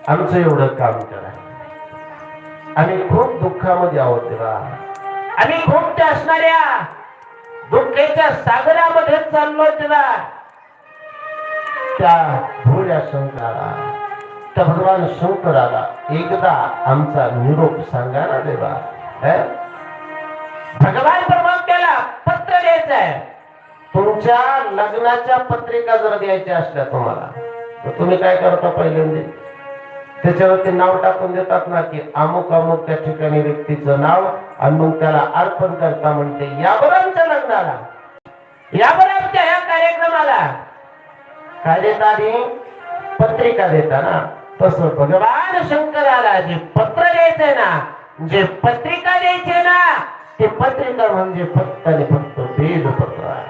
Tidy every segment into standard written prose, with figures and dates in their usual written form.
आमचं एवढं काम करा. आम्ही खूप दुःखामध्ये आहोत तेव्हा, आम्ही खूप त्या असणाऱ्या दुःखाच्या सागरामध्ये चाललोय तेव्हा त्या भोळ्या शंकराला, त्या भगवान शंकराला एकदा आमचा निरोप सांगा ना देवा. भगवान परमात्म्याला पत्र द्यायचं आहे. तुमच्या लग्नाच्या पत्रिका जर द्यायच्या असल्या तुम्हाला, तर तुम्ही काय करता पहिल्यांदा त्याच्यावरती नाव टाकून देतात ना की अमुक अमुक त्या ठिकाणी व्यक्तीचं नाव, आणि मग त्याला अर्पण करता म्हणते या बरं आमच्या लग्नाला, या बरं आमच्या ह्या कार्यक्रमाला. काय देता? पत्रिका देता ना. तसं भगवान शंकराला जे पत्र द्यायचंय ना, जे पत्रिका द्यायचे ना, ते पत्रिका म्हणजे फक्त आणि फक्त बेलपत्र आहे.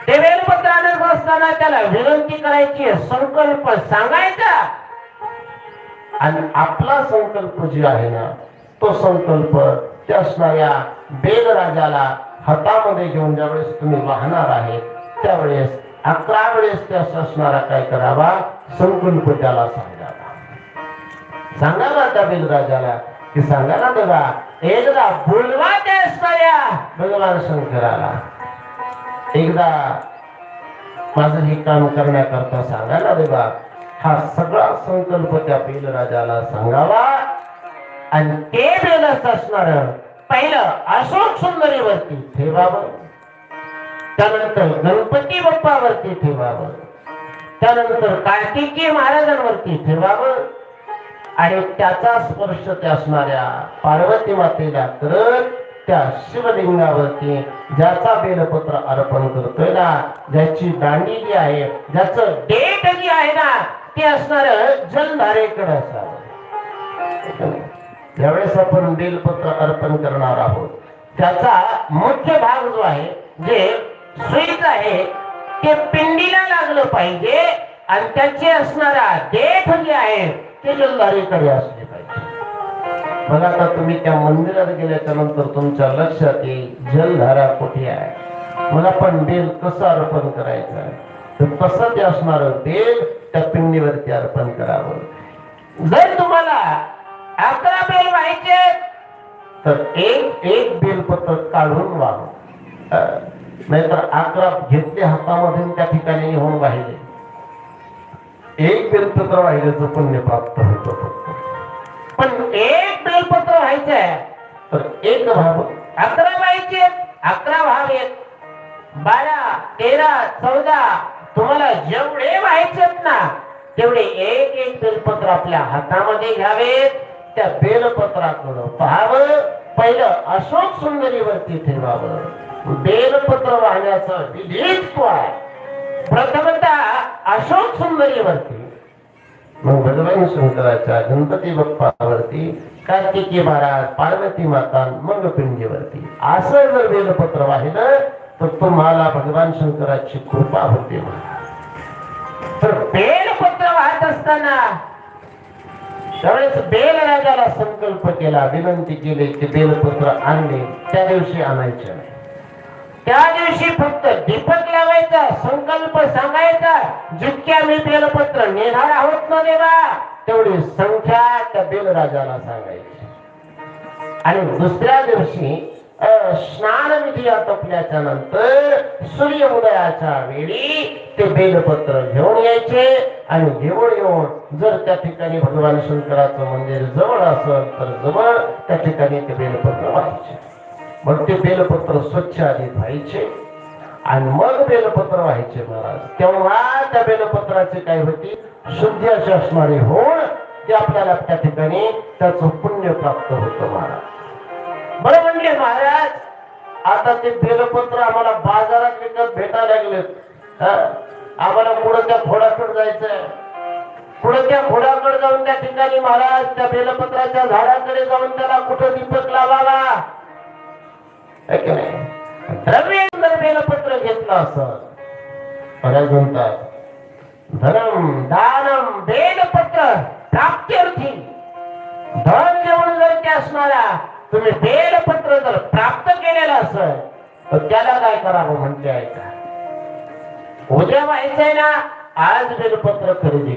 ते बेलपत्र आणत असताना त्याला विनंती करायची, संकल्प सांगायचा, आणि आपला संकल्प जे आहे ना तो संकल्प त्या असणाऱ्या बेलराजाला हातामध्ये घेऊन ज्यावेळेस तुम्ही वाहणार आहे त्यावेळेस 11 वेळेस त्या असणारा काय करावा, संकल्प त्याला सांगावा. सांगावा त्या बेलराजाला की सांगा ना बघा, एकदा बोलवा त्या असणाऱ्या भगवान शंकराला, एकदा माझं हे काम करण्याकरता सांगा ना देवा. हा सगळा संकल्प त्या बेलराजाला सांगावा, आणि ते बेलच असणार पहिलं अशोक सुंदरीवरती ठेवावं, त्यानंतर गणपती बाप्पावरती ठेवावं, त्यानंतर कार्तिकी महाराजांवरती ठेवावं, आणि त्याचा स्पर्श त्या असणाऱ्या पार्वती मातेला करत त्या शिवलिंगावरती ज्याचा बेलपत्र अर्पण करतोय ना, ज्याची दांडी जी आहे, ज्याचं डेट जी आहे ना, ते असणार जलधारेकडे असावं. ज्यावेळेस आपण बेलपत्र अर्पण करणार आहोत त्याचा मुख्य भाग जो आहे, जे सुईच आहे, ते पिंडीला लागलं पाहिजे, आणि त्याचे असणारा देठ जे आहे ते जलधारेकडे असले पाहिजे. बघा आता तुम्ही त्या मंदिरात गेल्याच्या नंतर तुमच्या लक्षात येईल जलधारा कुठे आहे, मग आपण बेल कसं अर्पण करायचं आहे, तर तसं ते असणार बेल त्या पिंडीवरती अर्पण करावं. जर तुम्हाला 11 बेल व्हायचे तर एक बेलपत्र काढून वाहू, नाहीतर 11 घेतले हातामधून त्या ठिकाणी येऊन वाहिले. एक बेलपत्र वाहिल्याचं पुण्य प्राप्त होतं. पण एक बेलपत्र व्हायचंय तर एक व्हावं. 11 व्हायचे, 11 व्हावेत, 12, 13, 14 तुम्हाला जेवढे व्हायचेत ना तेवढे एक बेलपत्र आपल्या हातामध्ये घ्यावेत. त्या बेलपत्राकडं पाहावं, पहिलं अशोक सुंदरीवरती ठेवावं. बेलपत्र वाहण्याचा विधीच तो आहे. प्रथमतः अशोक सुंदरीवरती, मग भगवान शंकराच्या गणपती बाप्पावरती, कार्तिकी महाराज, पार्वती माता, मग पिंडीवरती. असं जर बेलपत्र वाहिलं तर तुम्हाला भगवान शंकराची कृपा होते. तर बेलपत्र वाहत असताना त्यावेळेस बेलराजाला संकल्प केला, विनंती केली की बेलपत्र आणले. त्या दिवशी आणायचे नाही, त्या दिवशी फक्त दीपक लावायचा, संकल्प सांगायचा, जितक्या मी बेलपत्र नेणार आहोत ना देवा तेवढी संख्या त्या बेलराजाला सांगायची. आणि दुसऱ्या दिवशी स्नान विधी आटोपल्याच्या नंतर सूर्य उदयाच्या वेळी ते बेलपत्र घेऊन यायचे, आणि घेऊन येऊन जर त्या ठिकाणी भगवान शंकराचं मंदिर जवळ असेल तर जवळ त्या ठिकाणी ते बेलपत्र व्हायचे. मग ते बेलपत्र स्वच्छ आधी व्हायचे आणि मग बेलपत्र व्हायचे महाराज. तेव्हा त्या बेलपत्राचे काय होती, शुद्धी अशी असणारे होऊन ते आपल्याला त्या ठिकाणी त्याचं पुण्य प्राप्त होतं महाराज. बरं म्हणले महाराज, आता ते बेलपत्र आम्हाला बाजारात विकत भेटायला लागलेत. आम्हाला पुढं त्या खोडाकडे जायचंय. पुढे त्या खोडाकडे जाऊन त्या ठिकाणी महाराज त्या बेलपत्राच्या झाडाकडे जाऊन त्याला कुठं दीपक लावावा, द्रव्य बेलपत्र घेतलं असं महाराज म्हणतात, धनम दानम बेलपत्र प्राप्त्यर्थी. धन देऊन जर ते असणारा तुम्ही बेलपत्र जर प्राप्त केलेलं असेल तर त्याला काय करावं म्हणते ऐका. उद्या व्हायचंय ना, आज बेलपत्र खरेदी